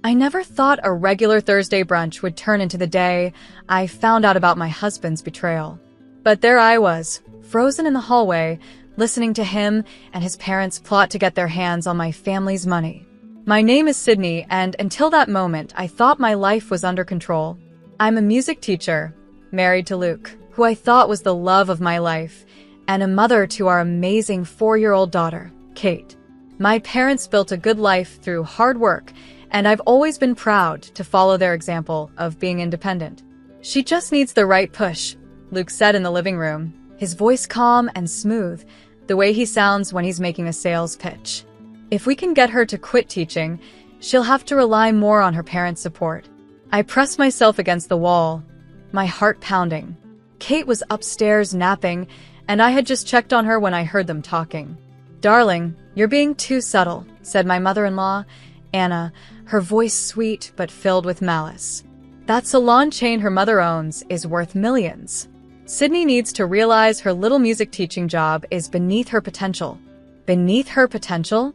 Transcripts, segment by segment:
I never thought a regular Thursday brunch would turn into the day I found out about my husband's betrayal. But there I was, frozen in the hallway, listening to him and his parents plot to get their hands on my family's money. My name is Sydney, and until that moment, I thought my life was under control. I'm a music teacher, married to Luke, who I thought was the love of my life, and a mother to our amazing 4-year-old daughter, Kate. My parents built a good life through hard work, and I've always been proud to follow their example of being independent. She just needs the right push, Luke said in the living room, his voice calm and smooth, the way he sounds when he's making a sales pitch. If we can get her to quit teaching, she'll have to rely more on her parents' support. I pressed myself against the wall, my heart pounding. Kate was upstairs napping, and I had just checked on her when I heard them talking. "Darling, you're being too subtle," said my mother-in-law, Anna, her voice sweet but filled with malice. "That salon chain her mother owns is worth millions. Sydney needs to realize her little music teaching job is beneath her potential." Beneath her potential?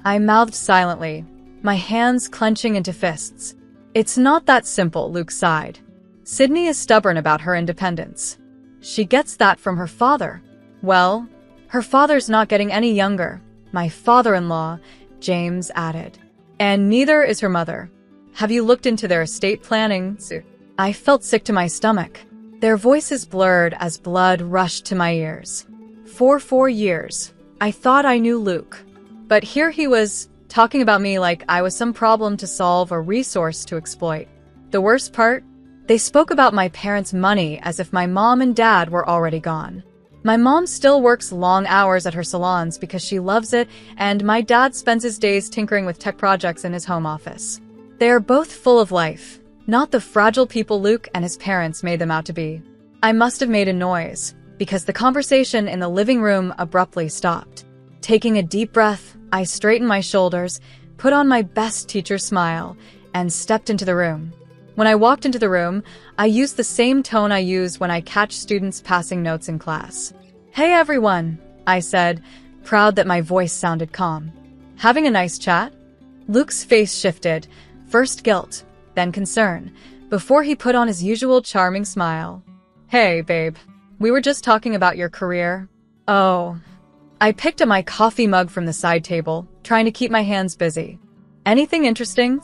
I mouthed silently, my hands clenching into fists. "It's not that simple," Luke sighed. "Sydney is stubborn about her independence. She gets that from her father." "Well, her father's not getting any younger," my father-in-law, James, added. "And neither is her mother. Have you looked into their estate planning?" I felt sick to my stomach. Their voices blurred as blood rushed to my ears. For 4 years, I thought I knew Luke. But here he was, talking about me like I was some problem to solve or resource to exploit. The worst part? They spoke about my parents' money as if my mom and dad were already gone. My mom still works long hours at her salons because she loves it, and my dad spends his days tinkering with tech projects in his home office. They are both full of life, not the fragile people Luke and his parents made them out to be. I must have made a noise, because the conversation in the living room abruptly stopped. Taking a deep breath, I straightened my shoulders, put on my best teacher smile, and stepped into the room. When I walked into the room, I used the same tone I use when I catch students passing notes in class. "Hey everyone," I said, proud that my voice sounded calm. "Having a nice chat?" Luke's face shifted, first guilt, then concern, before he put on his usual charming smile. "Hey, babe. We were just talking about your career." "Oh." I picked up my coffee mug from the side table, trying to keep my hands busy. "Anything interesting?"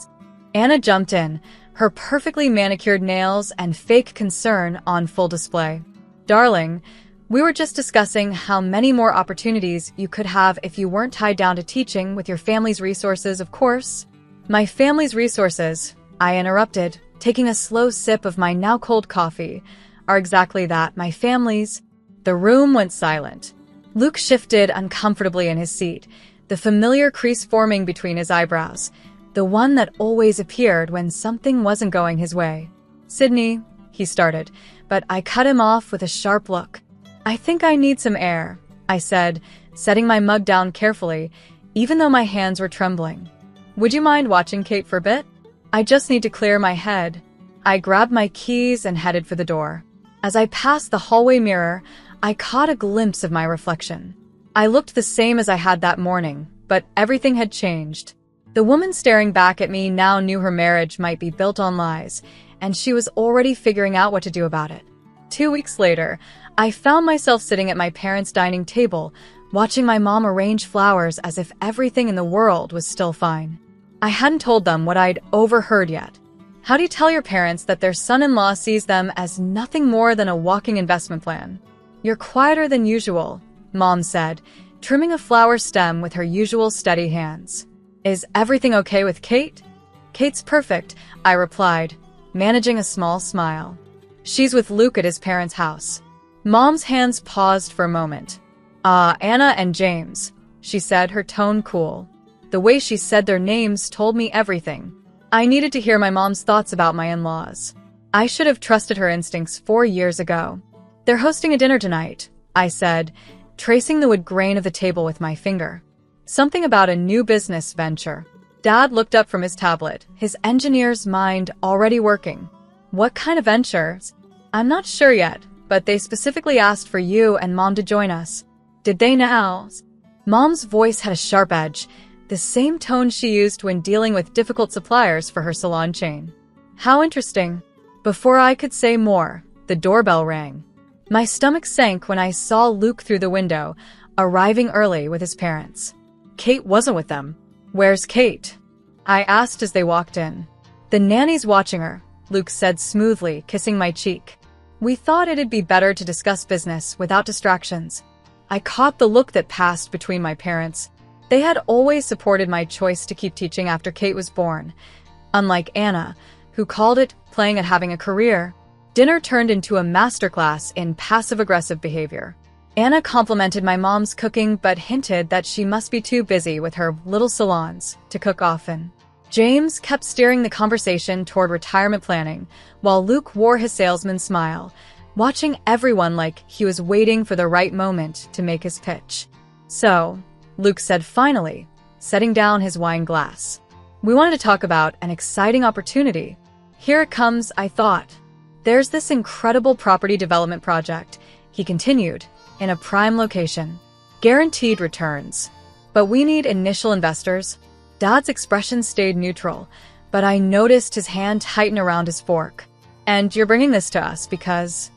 Anna jumped in, her perfectly manicured nails and fake concern on full display. "Darling, we were just discussing how many more opportunities you could have if you weren't tied down to teaching with your family's resources, of course." "My family's resources," I interrupted, taking a slow sip of my now cold coffee, "are exactly that, my family's." The room went silent. Luke shifted uncomfortably in his seat, the familiar crease forming between his eyebrows, the one that always appeared when something wasn't going his way. "Sydney," he started, but I cut him off with a sharp look. "I think I need some air," I said, setting my mug down carefully, even though my hands were trembling. "Would you mind watching Kate for a bit? I just need to clear my head." I grabbed my keys and headed for the door. As I passed the hallway mirror, I caught a glimpse of my reflection. I looked the same as I had that morning, but everything had changed. The woman staring back at me now knew her marriage might be built on lies, and she was already figuring out what to do about it. 2 weeks later, I found myself sitting at my parents' dining table, watching my mom arrange flowers as if everything in the world was still fine. I hadn't told them what I'd overheard yet. How do you tell your parents that their son-in-law sees them as nothing more than a walking investment plan? "You're quieter than usual," Mom said, trimming a flower stem with her usual steady hands. "Is everything okay with Kate?" "Kate's perfect," I replied, managing a small smile. "She's with Luke at his parents' house." Mom's hands paused for a moment. Anna and James," she said, her tone cool. The way she said their names told me everything. I needed to hear my mom's thoughts about my in-laws. I should have trusted her instincts 4 years ago. "They're hosting a dinner tonight," I said, tracing the wood grain of the table with my finger. "Something about a new business venture." Dad looked up from his tablet, his engineer's mind already working. "What kind of ventures?" "I'm not sure yet, but they specifically asked for you and Mom to join us." "Did they now?" Mom's voice had a sharp edge, the same tone she used when dealing with difficult suppliers for her salon chain. How interesting. Before I could say more, the doorbell rang. My stomach sank when I saw Luke through the window, arriving early with his parents. Kate wasn't with them. Where's Kate? I asked as they walked in. The nanny's watching her, Luke said smoothly, kissing my cheek. We thought it'd be better to discuss business without distractions. I caught the look that passed between my parents. They had always supported my choice to keep teaching after Kate was born. Unlike Anna, who called it playing at having a career, dinner turned into a masterclass in passive-aggressive behavior. Anna complimented my mom's cooking but hinted that she must be too busy with her little salons to cook often. James kept steering the conversation toward retirement planning, while Luke wore his salesman smile, watching everyone like he was waiting for the right moment to make his pitch. So, Luke said finally, setting down his wine glass. We wanted to talk about an exciting opportunity. Here it comes, I thought. There's this incredible property development project, he continued, in a prime location. Guaranteed returns. But we need initial investors. Dad's expression stayed neutral, but I noticed his hand tighten around his fork. And you're bringing this to us because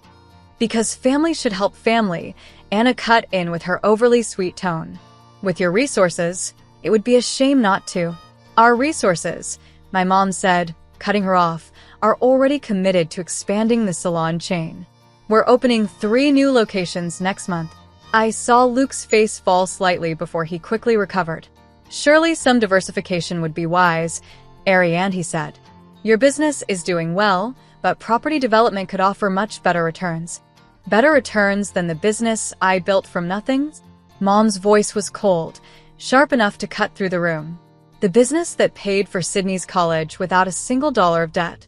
family should help family, Anna cut in with her overly sweet tone. With your resources, it would be a shame not to. Our resources, my mom said, cutting her off, are already committed to expanding the salon chain. We're opening 3 new locations next month. I saw Luke's face fall slightly before he quickly recovered. Surely some diversification would be wise, Ariane, he said. Your business is doing well, but property development could offer much better returns. Better returns than the business I built from nothing? Mom's voice was cold, sharp enough to cut through the room. The business that paid for Sydney's college without a single dollar of debt.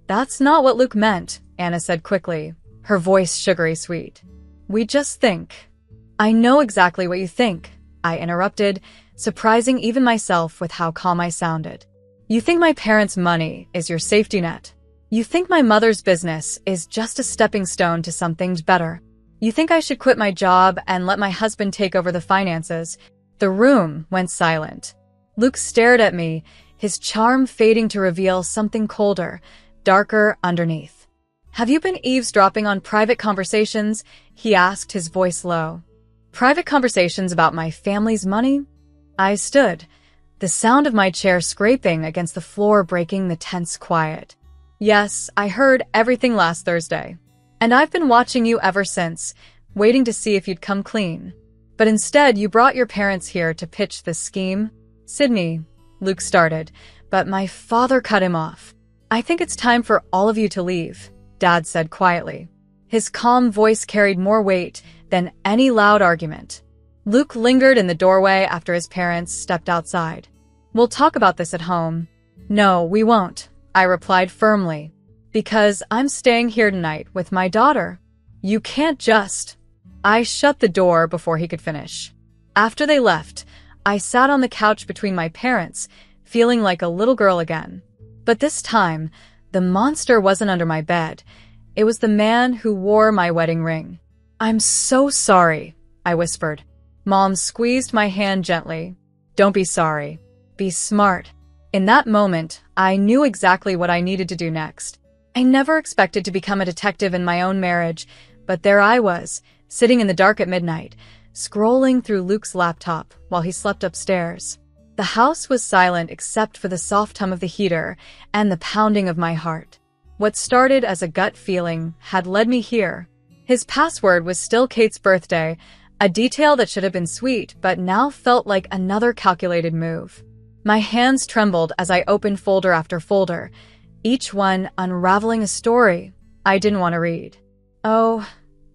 That's not what Luke meant, Anna said quickly, her voice sugary sweet. We just think. I know exactly what you think, I interrupted, surprising even myself with how calm I sounded. You think my parents' money is your safety net. You think my mother's business is just a stepping stone to something better. You think I should quit my job and let my husband take over the finances. The room went silent. Luke stared at me, his charm fading to reveal something colder, darker underneath. Have you been eavesdropping on private conversations? He asked, his voice low. Private conversations about my family's money? I stood, the sound of my chair scraping against the floor breaking the tense quiet. Yes, I heard everything last Thursday. And I've been watching you ever since, waiting to see if you'd come clean. But instead, you brought your parents here to pitch this scheme. Sydney, Luke started, but my father cut him off. I think it's time for all of you to leave, Dad said quietly. His calm voice carried more weight than any loud argument. Luke lingered in the doorway after his parents stepped outside. We'll talk about this at home. No, we won't, I replied firmly. Because I'm staying here tonight with my daughter. You can't just. I shut the door before he could finish. After they left, I sat on the couch between my parents, feeling like a little girl again. But this time, the monster wasn't under my bed. It was the man who wore my wedding ring. I'm so sorry, I whispered. Mom squeezed my hand gently. Don't be sorry. Be smart. In that moment, I knew exactly what I needed to do next. I never expected to become a detective in my own marriage, but there I was, sitting in the dark at midnight, scrolling through Luke's laptop while he slept upstairs. The house was silent except for the soft hum of the heater and the pounding of my heart. What started as a gut feeling had led me here. His password was still Kate's birthday, a detail that should have been sweet but now felt like another calculated move. My hands trembled as I opened folder after folder, each one unraveling a story I didn't want to read. Oh,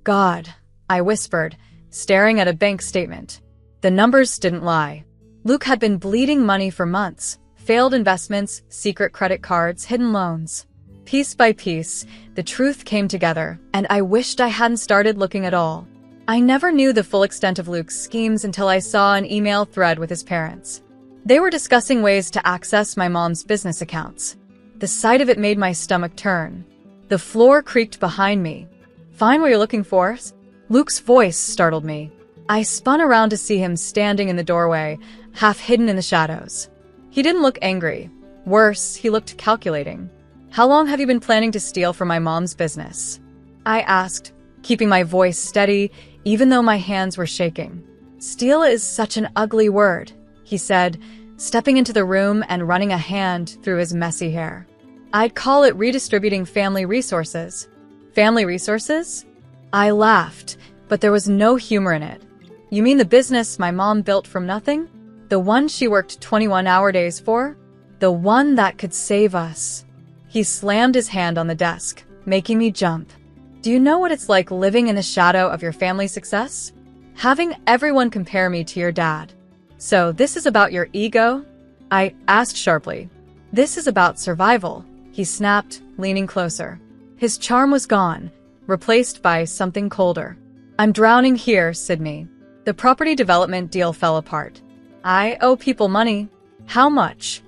God, I whispered, staring at a bank statement. The numbers didn't lie. Luke had been bleeding money for months, failed investments, secret credit cards, hidden loans. Piece by piece, the truth came together, and I wished I hadn't started looking at all. I never knew the full extent of Luke's schemes until I saw an email thread with his parents. They were discussing ways to access my mom's business accounts. The sight of it made my stomach turn. The floor creaked behind me. Find what you're looking for? Luke's voice startled me. I spun around to see him standing in the doorway, half hidden in the shadows. He didn't look angry. Worse, he looked calculating. "How long have you been planning to steal from my mom's business?" I asked, keeping my voice steady even though my hands were shaking. "Steal is such an ugly word," he said, stepping into the room and running a hand through his messy hair. "I'd call it redistributing family resources." "Family resources?" I laughed, but there was no humor in it. "You mean the business my mom built from nothing? The one she worked 21-hour days for? The one that could save us?" He slammed his hand on the desk, making me jump. "Do you know what it's like living in the shadow of your family's success? Having everyone compare me to your dad. So this is about your ego?" I asked sharply. "This is about survival," he snapped, leaning closer. His charm was gone, replaced by something colder. "I'm drowning here, Sydney. The property development deal fell apart. I owe people money." "How much?"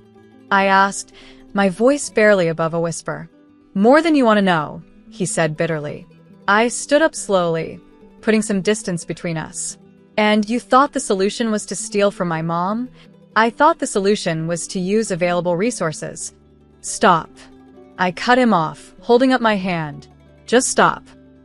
I asked, my voice barely above a whisper. "More than you want to know," he said bitterly. I stood up slowly, putting some distance between us. "And you thought the solution was to steal from my mom?" "I thought the solution was to use available resources." "Stop." I cut him off, holding up my hand. "Just stop.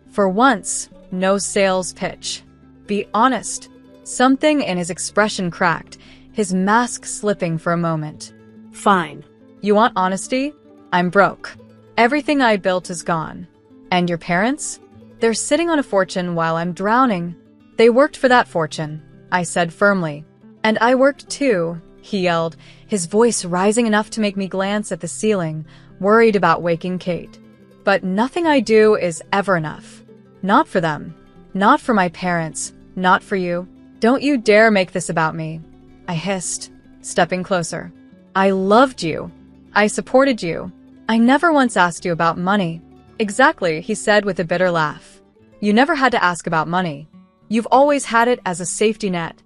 For once, no sales pitch. Be honest." Something in his expression cracked, his mask slipping for a moment. "Fine. You want honesty? I'm broke. Everything I built is gone. And your parents? They're sitting on a fortune while I'm drowning." "They worked for that fortune," I said firmly. "And I worked too," he yelled, his voice rising enough to make me glance at the ceiling, worried about waking Kate. "But nothing I do is ever enough. Not for them. Not for my parents. Not for you. Don't you dare make this about me," I hissed, stepping closer. "I loved you. I supported you. I never once asked you about money." "Exactly," he said with a bitter laugh. "You never had to ask about money. You've always had it as a safety net.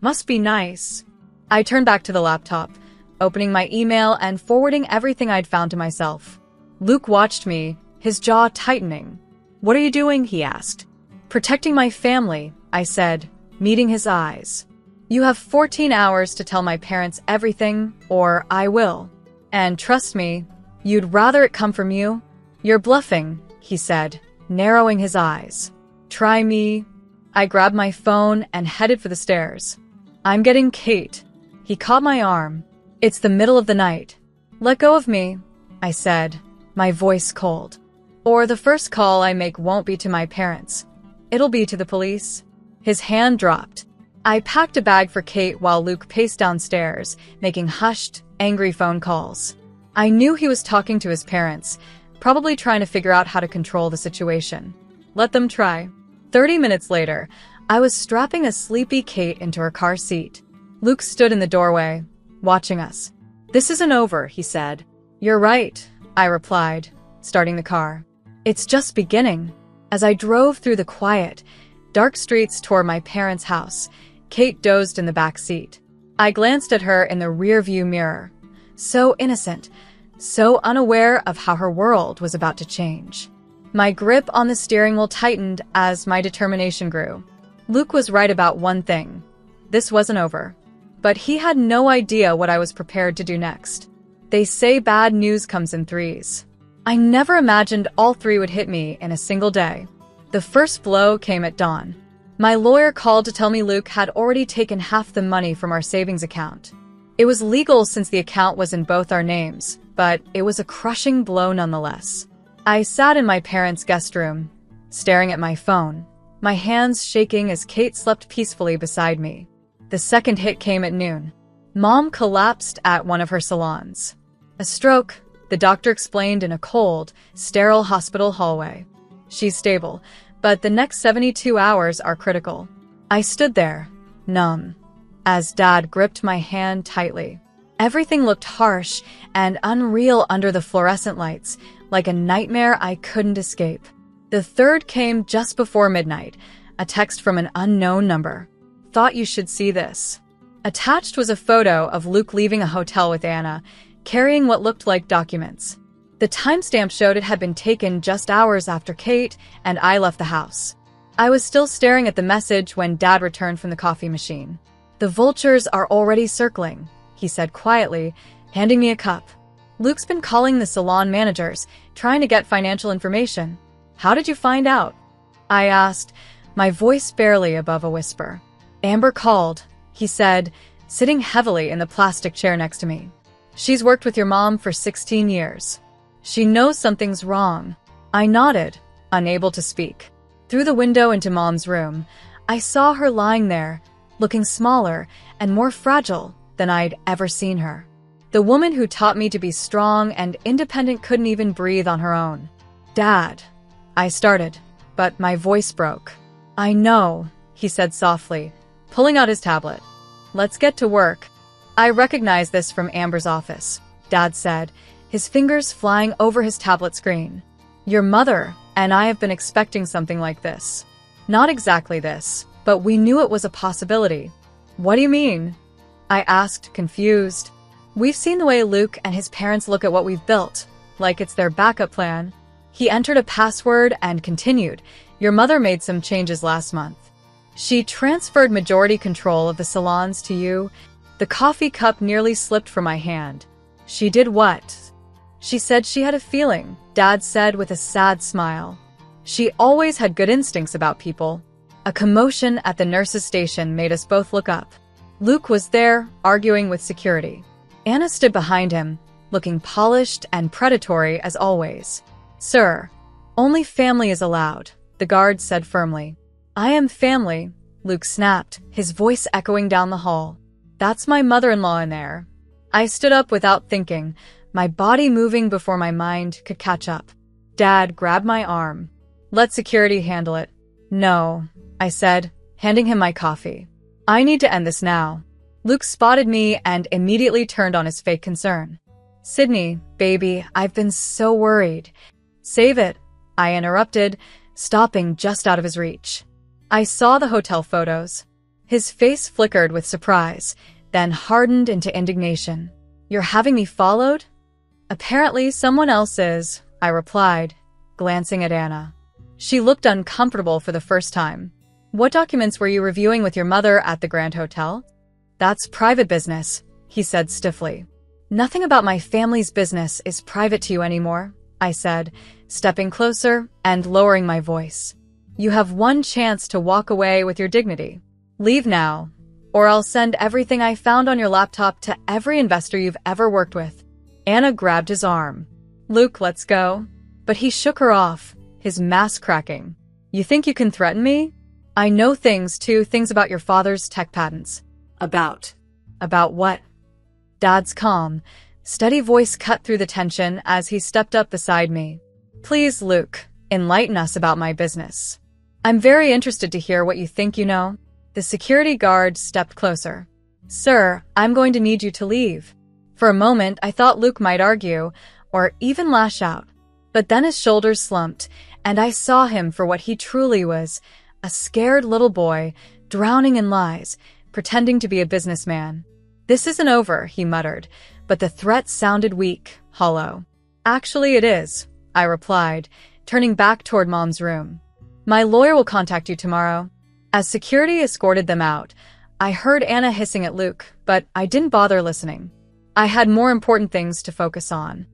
Must be nice." I turned back to the laptop, opening my email and forwarding everything I'd found to myself. Luke watched me, his jaw tightening. "What are you doing?" he asked. "Protecting my family," I said, meeting his eyes. "You have 14 hours to tell my parents everything, or I will. And trust me, you'd rather it come from you?" "You're bluffing," he said, narrowing his eyes. "Try me." I grabbed my phone and headed for the stairs. "I'm getting Kate." He caught my arm. "It's the middle of the night. Let go of me," I said, my voice cold. "Or the first call I make won't be to my parents. It'll be to the police." His hand dropped. I packed a bag for Kate while Luke paced downstairs, making hushed, angry phone calls. I knew he was talking to his parents, probably trying to figure out how to control the situation. Let them try. 30 minutes later, I was strapping a sleepy Kate into her car seat. Luke stood in the doorway, watching us. "This isn't over," he said. "You're right," I replied, starting the car. "It's just beginning." As I drove through the quiet, dark streets toward my parents' house, Kate dozed in the back seat. I glanced at her in the rearview mirror. So innocent, so unaware of how her world was about to change. My grip on the steering wheel tightened as my determination grew. Luke was right about one thing. This wasn't over. But he had no idea what I was prepared to do next. They say bad news comes in threes. I never imagined all three would hit me in a single day. The first blow came at dawn. My lawyer called to tell me Luke had already taken half the money from our savings account. It was legal since the account was in both our names, but it was a crushing blow nonetheless. I sat in my parents' guest room, staring at my phone, my hands shaking as Kate slept peacefully beside me. The second hit came at noon. Mom collapsed at one of her salons. A stroke, the doctor explained in a cold, sterile hospital hallway. She's stable, but the next 72 hours are critical. I stood there, numb, as Dad gripped my hand tightly. Everything looked harsh and unreal under the fluorescent lights, like a nightmare I couldn't escape. The third came just before midnight, a text from an unknown number. "Thought you should see this." Attached was a photo of Luke leaving a hotel with Anna, carrying what looked like documents. The timestamp showed it had been taken just hours after Kate and I left the house. I was still staring at the message when Dad returned from the coffee machine. "The vultures are already circling," he said quietly, handing me a cup. "Luke's been calling the salon managers, trying to get financial information. How did you find out?" I asked, my voice barely above a whisper. "Amber called," he said, sitting heavily in the plastic chair next to me. "She's worked with your mom for 16 years. She knows something's wrong." I nodded, unable to speak. Through the window into Mom's room, I saw her lying there, looking smaller and more fragile than I'd ever seen her. The woman who taught me to be strong and independent couldn't even breathe on her own. "Dad," I started, but my voice broke. "I know," he said softly, pulling out his tablet. "Let's get to work." "I recognize this from Amber's office," Dad said, his fingers flying over his tablet screen. "Your mother and I have been expecting something like this. Not exactly this, but we knew it was a possibility." "What do you mean?" I asked, confused. "We've seen the way Luke and his parents look at what we've built, like it's their backup plan." He entered a password and continued, "Your mother made some changes last month. She transferred majority control of the salons to you." The coffee cup nearly slipped from my hand. "She did what?" "She said she had a feeling," Dad said with a sad smile. "She always had good instincts about people." A commotion at the nurse's station made us both look up. Luke was there, arguing with security. Anna stood behind him, looking polished and predatory as always. "Sir, only family is allowed," the guard said firmly. "I am family," Luke snapped, his voice echoing down the hall. "That's my mother-in-law in there." I stood up without thinking, my body moving before my mind could catch up. Dad grabbed my arm. "Let security handle it." "No," I said, handing him my coffee. "I need to end this now." Luke spotted me and immediately turned on his fake concern. "Sydney, baby, I've been so worried." "Save it," I interrupted, stopping just out of his reach. I saw the hotel photos. His face flickered with surprise, then hardened into indignation. "You're having me followed?" "Apparently someone else is," I replied, glancing at Anna. She looked uncomfortable for the first time. "What documents were you reviewing with your mother at the Grand Hotel?" "That's private business," he said stiffly. "Nothing about my family's business is private to you anymore," I said, stepping closer and lowering my voice. "You have one chance to walk away with your dignity. Leave now, or I'll send everything I found on your laptop to every investor you've ever worked with." Anna grabbed his arm. "Luke, let's go." But he shook her off, his mask cracking. "You think you can threaten me? I know things about your father's tech patents." About what?" Dad's calm, steady voice cut through the tension as he stepped up beside me. "Please, Luke, enlighten us about my business. I'm very interested to hear what you think you know." The security guard stepped closer. "Sir, I'm going to need you to leave." For a moment, I thought Luke might argue, or even lash out. But then his shoulders slumped, and I saw him for what he truly was, a scared little boy, drowning in lies, pretending to be a businessman. "This isn't over," he muttered, but the threat sounded weak, hollow. "Actually, it is," I replied, turning back toward Mom's room. "My lawyer will contact you tomorrow." As security escorted them out, I heard Anna hissing at Luke, but I didn't bother listening. I had more important things to focus on,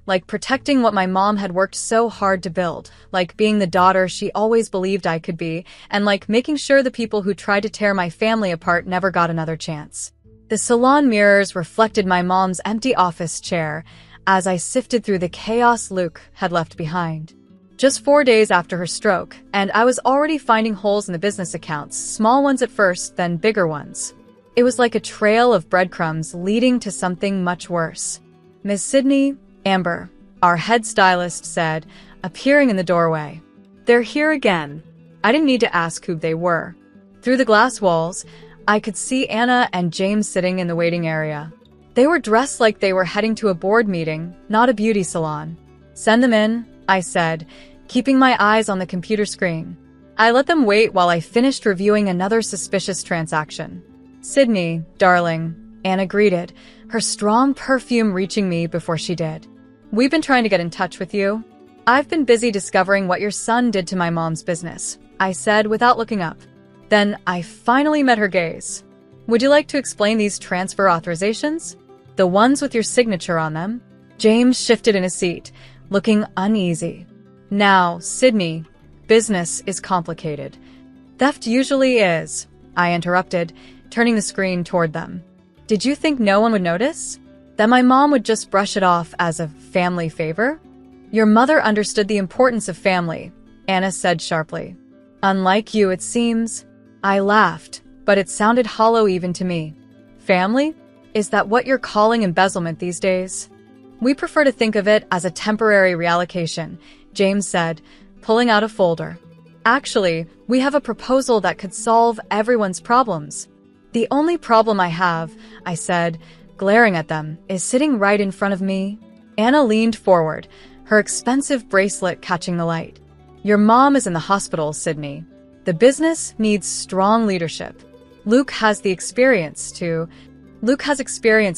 like protecting what my mom had worked so hard to build, like being the daughter she always believed I could be, and like making sure the people who tried to tear my family apart never got another chance. The salon mirrors reflected my mom's empty office chair as I sifted through the chaos Luke had left behind. Just 4 days after her stroke, and I was already finding holes in the business accounts, small ones at first, then bigger ones. It was like a trail of breadcrumbs leading to something much worse. "Miss Sydney, Amber," our head stylist said, appearing in the doorway. "They're here again." I didn't need to ask who they were. Through the glass walls, I could see Anna and James sitting in the waiting area. They were dressed like they were heading to a board meeting, not a beauty salon. "Send them in," I said, keeping my eyes on the computer screen. I let them wait while I finished reviewing another suspicious transaction. "Sydney, darling," Anna greeted, her strong perfume reaching me before she did. "We've been trying to get in touch with you." I've been busy discovering what your son did to my mom's business, I said without looking up. Then I finally met her gaze. Would you like to explain these transfer authorizations? The ones with your signature on them? James shifted in his seat, looking uneasy. Now, Sydney, business is complicated. Theft usually is, I interrupted, turning the screen toward them. Did you think no one would notice? That my mom would just brush it off as a family favor? Your mother understood the importance of family, Anna said sharply. Unlike you, it seems. I laughed, but it sounded hollow even to me. Family? Is that what you're calling embezzlement these days? We prefer to think of it as a temporary reallocation, James said, pulling out a folder. Actually, we have a proposal that could solve everyone's problems. The only problem I have, I said, glaring at them, is sitting right in front of me. Anna leaned forward, her expensive bracelet catching the light. Your mom is in the hospital, Sydney. The business needs strong leadership. Luke has experience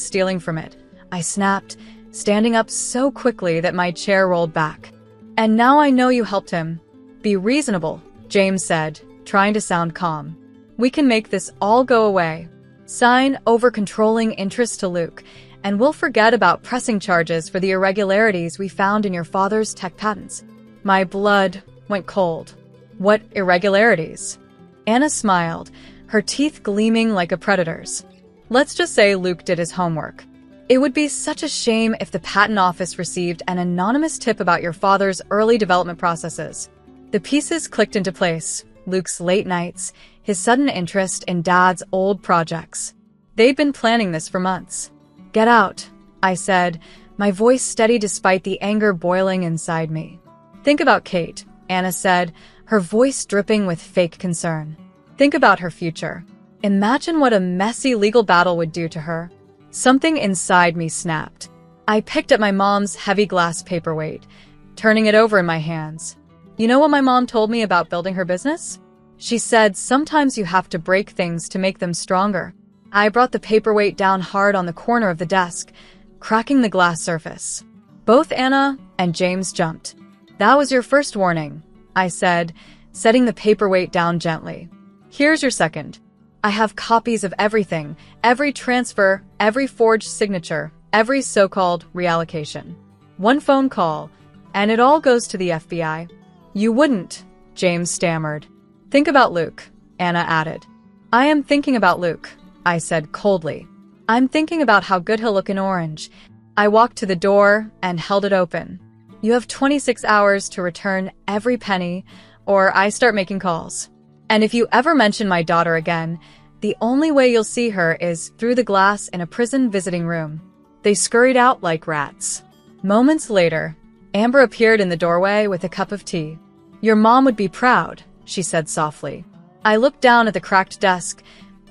stealing from it, I snapped, standing up so quickly that my chair rolled back. And now I know you helped him. Be reasonable, James said, trying to sound calm. We can make this all go away. Sign over controlling interest to Luke, and we'll forget about pressing charges for the irregularities we found in your father's tech patents. My blood went cold. What irregularities? Anna smiled, her teeth gleaming like a predator's. Let's just say Luke did his homework. It would be such a shame if the patent office received an anonymous tip about your father's early development processes. The pieces clicked into place. Luke's late nights, his sudden interest in Dad's old projects. They'd been planning this for months. Get out, I said, my voice steady despite the anger boiling inside me. Think about Kate, Anna said, her voice dripping with fake concern. Think about her future. Imagine what a messy legal battle would do to her. Something inside me snapped. I picked up my mom's heavy glass paperweight, turning it over in my hands. You know what my mom told me about building her business? She said sometimes you have to break things to make them stronger. I brought the paperweight down hard on the corner of the desk, cracking the glass surface. Both Anna and James jumped. That was your first warning, I said, setting the paperweight down gently. Here's your second. I have copies of everything, every transfer, every forged signature, every so-called reallocation. One phone call, and it all goes to the FBI. You wouldn't, James stammered. Think about Luke, Anna added. I am thinking about Luke, I said coldly. I'm thinking about how good he'll look in orange. I walked to the door and held it open. You have 26 hours to return every penny, or I start making calls. And if you ever mention my daughter again, the only way you'll see her is through the glass in a prison visiting room. They scurried out like rats. Moments later, Amber appeared in the doorway with a cup of tea. Your mom would be proud, she said softly. I looked down at the cracked desk,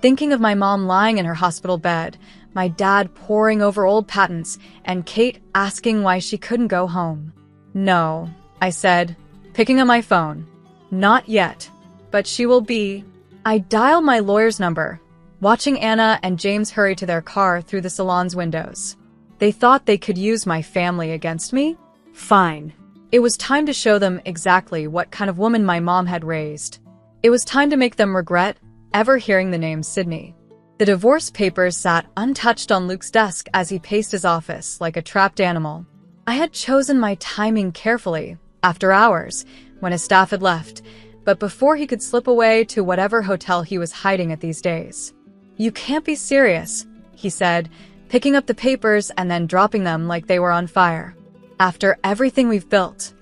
thinking of my mom lying in her hospital bed, my dad poring over old patents, and Kate asking why she couldn't go home. No, I said, picking up my phone. Not yet, but she will be. I dialed my lawyer's number, watching Anna and James hurry to their car through the salon's windows. They thought they could use my family against me? Fine. It was time to show them exactly what kind of woman my mom had raised. It was time to make them regret ever hearing the name Sydney. The divorce papers sat untouched on Luke's desk as he paced his office like a trapped animal. I had chosen my timing carefully, after hours, when his staff had left, but before he could slip away to whatever hotel he was hiding at these days. You can't be serious, he said, picking up the papers and then dropping them like they were on fire. After everything we've built.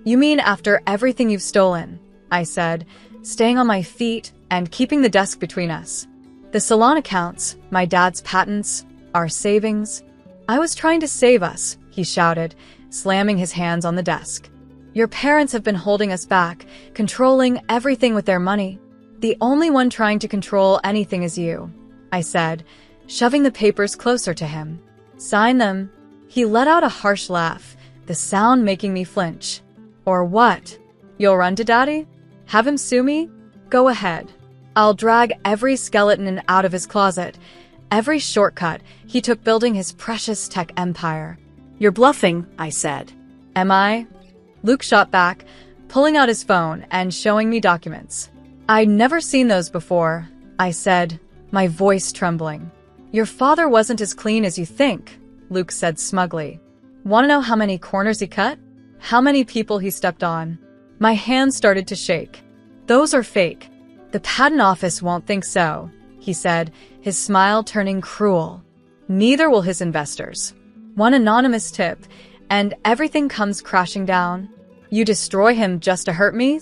You mean after everything you've stolen, I said, staying on my feet and keeping the desk between us. The salon accounts, my dad's patents, our savings. I was trying to save us, he shouted, slamming his hands on the desk. Your parents have been holding us back, controlling everything with their money. The only one trying to control anything is you, I said, shoving the papers closer to him. Sign them. He let out a harsh laugh, the sound making me flinch. Or what? You'll run to Daddy? Have him sue me? Go ahead. I'll drag every skeleton out of his closet, every shortcut he took building his precious tech empire. You're bluffing, I said. Am I? Luke shot back, pulling out his phone and showing me documents. "I'd never seen those before," I said, my voice trembling. "Your father wasn't as clean as you think," Luke said smugly. "Want to know how many corners he cut? How many people he stepped on?" My hands started to shake. "Those are fake. The patent office won't think so," he said, his smile turning cruel. "Neither will his investors. One anonymous tip, and everything comes crashing down. You destroy him just to hurt me?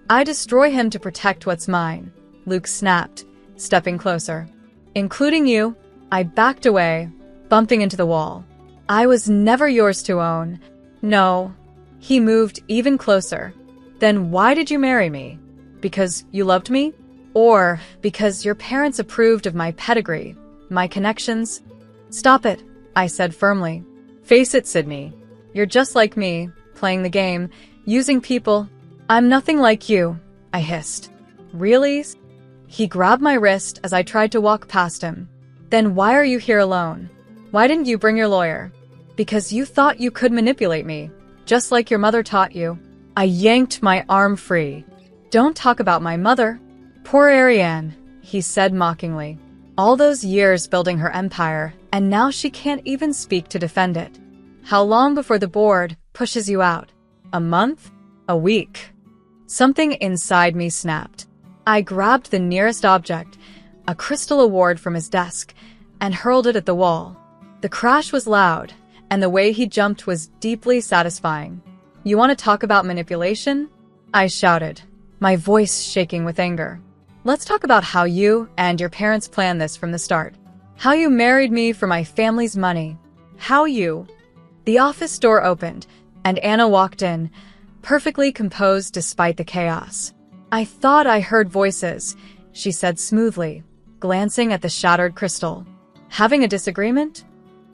I destroy him to protect what's mine," Luke snapped, stepping closer. "Including you." I backed away, bumping into the wall. "I was never yours to own." "No." He moved even closer. "Then why did you marry me? Because you loved me? Or because your parents approved of my pedigree, my connections?" "Stop it," I said firmly. "Face it, Sydney. You're just like me, playing the game, using people." "I'm nothing like you," I hissed. "Really?" He grabbed my wrist as I tried to walk past him. "Then why are you here alone? Why didn't you bring your lawyer?" "Because you thought you could manipulate me, just like your mother taught you." I yanked my arm free. "Don't talk about my mother." "Poor Ariane," he said mockingly. "All those years building her empire, and now she can't even speak to defend it. How long before the board pushes you out? A month? A week?" Something inside me snapped. I grabbed the nearest object, a crystal award from his desk, and hurled it at the wall. The crash was loud, and the way he jumped was deeply satisfying. "You want to talk about manipulation?" I shouted, my voice shaking with anger. "Let's talk about how you and your parents planned this from the start. How you married me for my family's money. How you—" The office door opened, and Anna walked in, perfectly composed despite the chaos. "I thought I heard voices," she said smoothly, glancing at the shattered crystal. "Having a disagreement?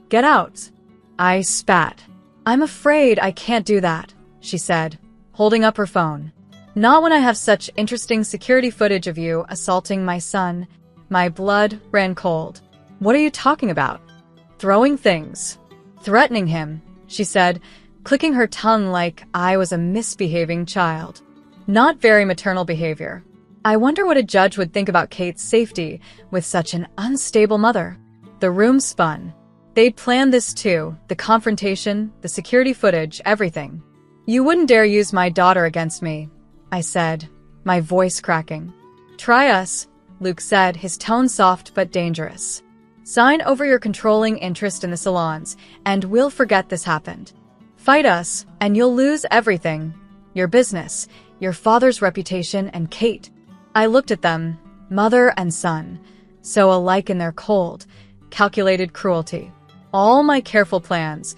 Get out." I spat. "I'm afraid I can't do that," she said, holding up her phone. "Not when I have such interesting security footage of you assaulting my son." My blood ran cold. "What are you talking about?" "Throwing things. Threatening him," she said, clicking her tongue like I was a misbehaving child. Not very maternal behavior. I wonder what a judge would think about Kate's safety with such an unstable mother. The room spun. They'd planned this too, the confrontation, the security footage, everything. "You wouldn't dare use my daughter against me," I said, my voice cracking. "Try us," Luke said, his tone soft but dangerous. "Sign over your controlling interest in the salons, and we'll forget this happened. Fight us, and you'll lose everything. Your business, your father's reputation, and Kate." I looked at them, mother and son, so alike in their cold, calculated cruelty. All my careful plans,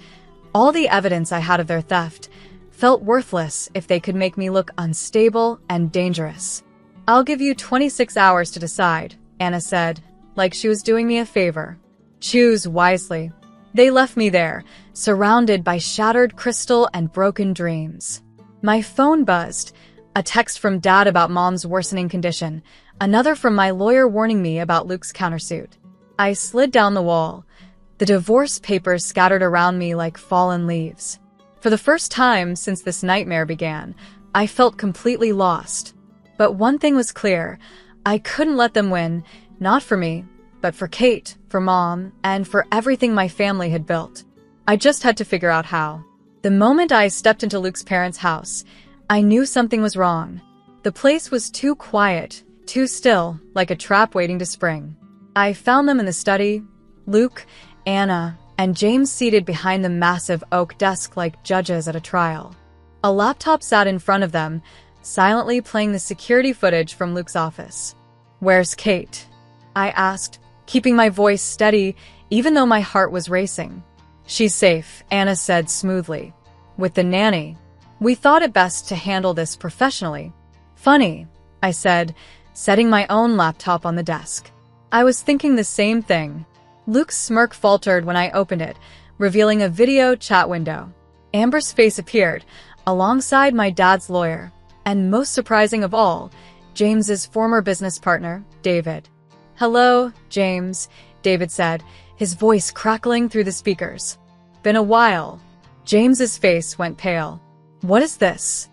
all the evidence I had of their theft, felt worthless if they could make me look unstable and dangerous. "I'll give you 26 hours to decide," Anna said, like she was doing me a favor. "Choose wisely." They left me there, surrounded by shattered crystal and broken dreams. My phone buzzed, a text from Dad about Mom's worsening condition, another from my lawyer warning me about Luke's countersuit. I slid down the wall, the divorce papers scattered around me like fallen leaves. For the first time since this nightmare began, I felt completely lost. But one thing was clear, I couldn't let them win, not for me, but for Kate, for Mom, and for everything my family had built. I just had to figure out how. The moment I stepped into Luke's parents' house, I knew something was wrong. The place was too quiet, too still, like a trap waiting to spring. I found them in the study, Luke, Anna, and James seated behind the massive oak desk like judges at a trial. A laptop sat in front of them, silently playing the security footage from Luke's office. "Where's Kate?" I asked, keeping my voice steady even though my heart was racing. "She's safe," Anna said smoothly. "With the nanny. We thought it best to handle this professionally." "Funny," I said, setting my own laptop on the desk. I was thinking the same thing. Luke's smirk faltered when I opened it, revealing a video chat window. Amber's face appeared, alongside my dad's lawyer, and most surprising of all, James's former business partner, David. "Hello, James," David said, his voice crackling through the speakers. "Been a while." James's face went pale. What is this?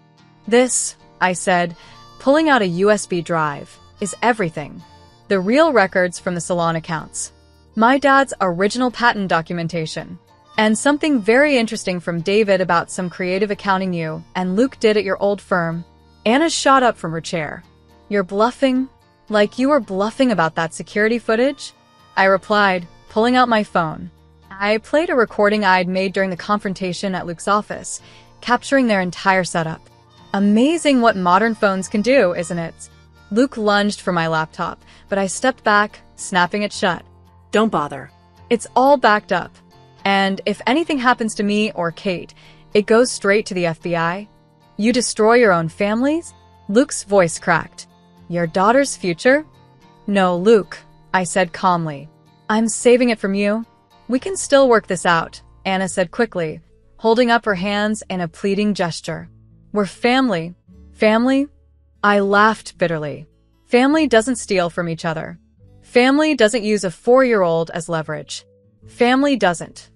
This, I said, pulling out a USB drive, is everything. The real records from the salon accounts. My dad's original patent documentation. And something very interesting from David about some creative accounting you and Luke did at your old firm. Anna shot up from her chair. You're bluffing? Like you were bluffing about that security footage? I replied, pulling out my phone. I played a recording I'd made during the confrontation at Luke's office, capturing their entire setup. Amazing what modern phones can do, isn't it? Luke lunged for my laptop, but I stepped back, snapping it shut. Don't bother. It's all backed up. And if anything happens to me or Kate, it goes straight to the FBI. You destroy your own families? Luke's voice cracked. Your daughter's future? No, Luke, I said calmly. I'm saving it from you. We can still work this out, Anna said quickly, holding up her hands in a pleading gesture. We're family. Family? I laughed bitterly. Family doesn't steal from each other. Family doesn't use a 4-year-old as leverage. Family doesn't.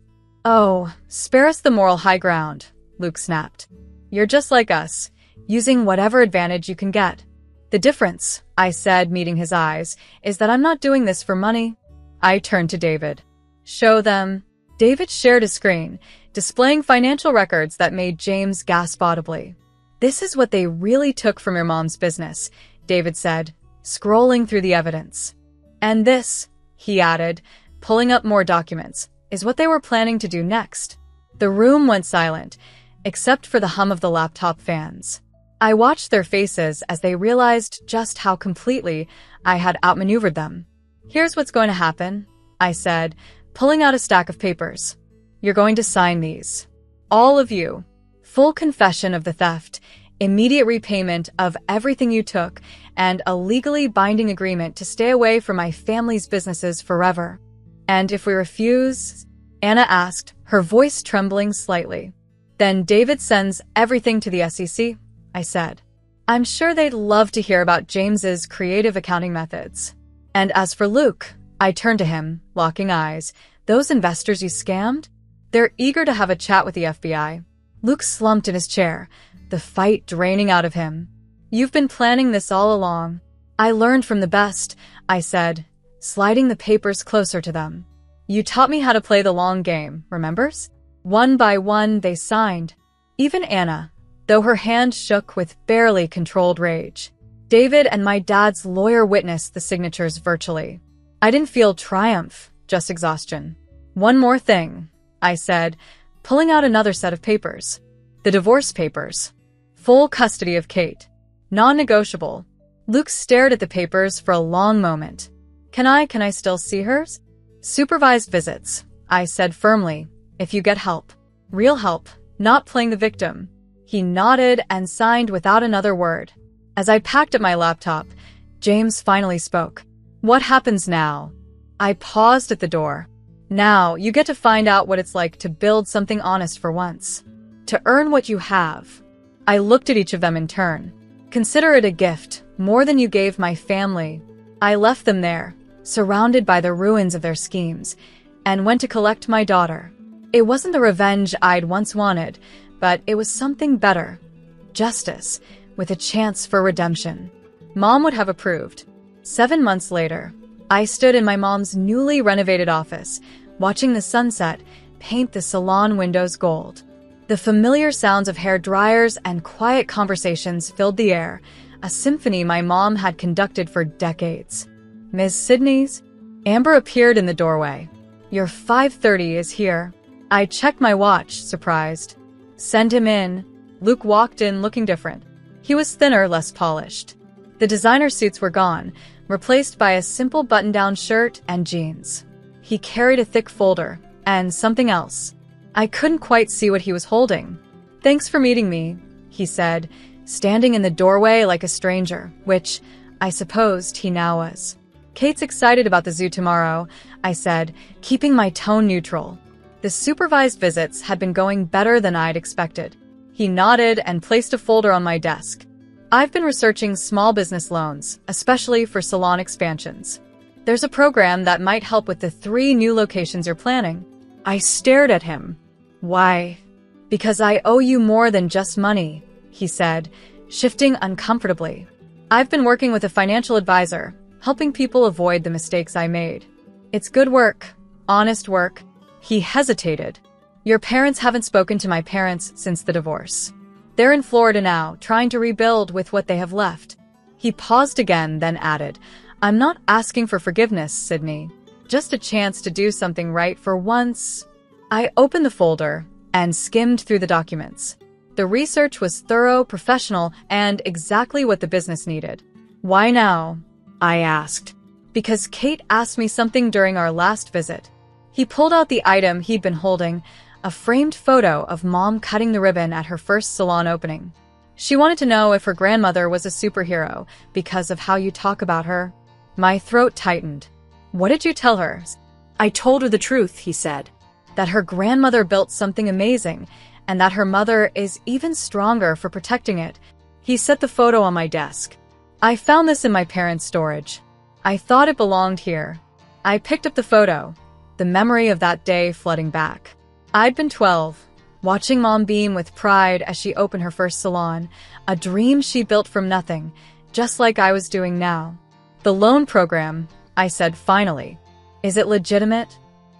Oh, spare us the moral high ground, Luke snapped. You're just like us, using whatever advantage you can get. The difference, I said, meeting his eyes, is that I'm not doing this for money. I turned to David. Show them. David shared his screen, displaying financial records that made James gasp audibly. This is what they really took from your mom's business, David said, scrolling through the evidence. And this, he added, pulling up more documents, is what they were planning to do next. The room went silent, except for the hum of the laptop fans. I watched their faces as they realized just how completely I had outmaneuvered them. Here's what's going to happen, I said, pulling out a stack of papers. You're going to sign these. All of you. Full confession of the theft, immediate repayment of everything you took, and a legally binding agreement to stay away from my family's businesses forever. And if we refuse, Anna asked, her voice trembling slightly. Then David sends everything to the SEC, I said. I'm sure they'd love to hear about James's creative accounting methods. And as for Luke, I turned to him, locking eyes. Those investors you scammed? They're eager to have a chat with the FBI. Luke slumped in his chair, the fight draining out of him. You've been planning this all along. I learned from the best, I said, sliding the papers closer to them. You taught me how to play the long game, remembers? One by one, they signed. Even Anna, though her hand shook with barely controlled rage. David and my dad's lawyer witnessed the signatures virtually. I didn't feel triumph, just exhaustion. One more thing, I said, pulling out another set of papers. The divorce papers. Full custody of Kate. Non-negotiable. Luke stared at the papers for a long moment. Can I still see hers? Supervised visits, I said firmly, if you get help. Real help, not playing the victim. He nodded and signed without another word. As I packed up my laptop, James finally spoke. What happens now? I paused at the door. Now, you get to find out what it's like to build something honest for once. To earn what you have. I looked at each of them in turn. Consider it a gift, more than you gave my family. I left them there, surrounded by the ruins of their schemes, and went to collect my daughter. It wasn't the revenge I'd once wanted, but it was something better. Justice, with a chance for redemption. Mom would have approved. 7 months later, I stood in my mom's newly renovated office, watching the sunset paint the salon windows gold. The familiar sounds of hair dryers and quiet conversations filled the air, a symphony my mom had conducted for decades. Ms. Sidney's? Amber appeared in the doorway. Your 5:30 is here. I checked my watch, surprised. Send him in. Luke walked in looking different. He was thinner, less polished. The designer suits were gone, replaced by a simple button-down shirt and jeans. He carried a thick folder, and something else. I couldn't quite see what he was holding. Thanks for meeting me, he said, standing in the doorway like a stranger, which I supposed he now was. Kate's excited about the zoo tomorrow, I said, keeping my tone neutral. The supervised visits had been going better than I'd expected. He nodded and placed a folder on my desk. I've been researching small business loans, especially for salon expansions. There's a program that might help with the 3 new locations you're planning. I stared at him. Why? Because I owe you more than just money, he said, shifting uncomfortably. I've been working with a financial advisor, helping people avoid the mistakes I made. It's good work, honest work. He hesitated. Your parents haven't spoken to my parents since the divorce. They're in Florida now, trying to rebuild with what they have left. He paused again, then added, I'm not asking for forgiveness, Sydney. Just a chance to do something right for once. I opened the folder and skimmed through the documents. The research was thorough, professional, and exactly what the business needed. Why now? I asked. Because Kate asked me something during our last visit. He pulled out the item he'd been holding, a framed photo of Mom cutting the ribbon at her first salon opening. She wanted to know if her grandmother was a superhero because of how you talk about her. My throat tightened. What did you tell her? I told her the truth, he said. That her grandmother built something amazing, and that her mother is even stronger for protecting it. He set the photo on my desk. I found this in my parents' storage. I thought it belonged here. I picked up the photo, the memory of that day flooding back. I'd been 12, watching Mom beam with pride as she opened her first salon, a dream she built from nothing, just like I was doing now. The loan program, I said finally. Is it legitimate?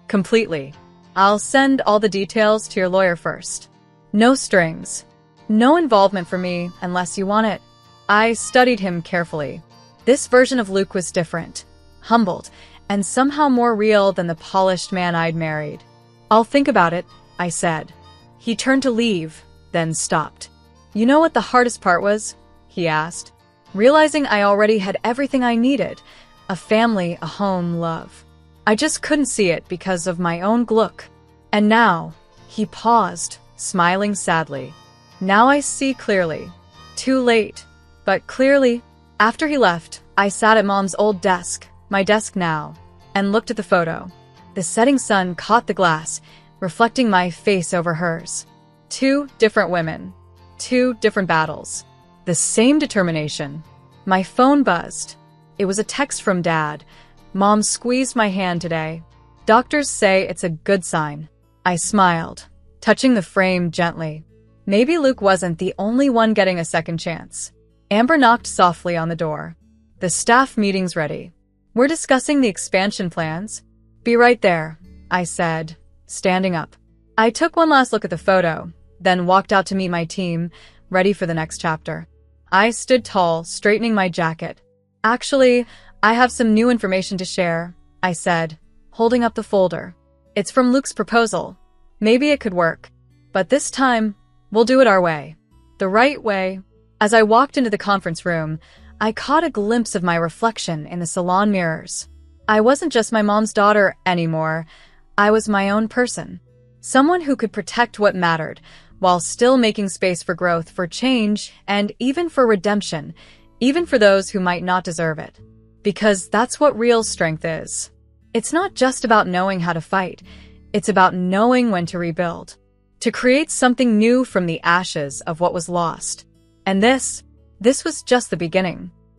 Completely. I'll send all the details to your lawyer first. No strings. No involvement for me unless you want it. I studied him carefully. This version of Luke was different, humbled, and somehow more real than the polished man I'd married. I'll think about it, I said. He turned to leave, then stopped. You know what the hardest part was? He asked. Realizing I already had everything I needed, a family, a home, love. I just couldn't see it because of my own look. And now, he paused, smiling sadly. Now I see clearly. Too late, but clearly. After he left, I sat at Mom's old desk, my desk now, and looked at the photo. The setting sun caught the glass, reflecting my face over hers. 2 different women. 2 different battles. The same determination. My phone buzzed. It was a text from Dad. Mom squeezed my hand today. Doctors say it's a good sign. I smiled, touching the frame gently. Maybe Luke wasn't the only one getting a second chance. Amber knocked softly on the door. The staff meeting's ready. We're discussing the expansion plans. Be right there, I said, standing up. I took one last look at the photo, then walked out to meet my team, ready for the next chapter. I stood tall, straightening my jacket. Actually, I have some new information to share, I said, holding up the folder. It's from Luke's proposal. Maybe it could work. But this time, we'll do it our way. The right way. As I walked into the conference room, I caught a glimpse of my reflection in the salon mirrors. I wasn't just my mom's daughter anymore. I was my own person. Someone who could protect what mattered, while still making space for growth, for change, and even for redemption, even for those who might not deserve it. Because that's what real strength is. It's not just about knowing how to fight. It's about knowing when to rebuild. To create something new from the ashes of what was lost. And this was just the beginning.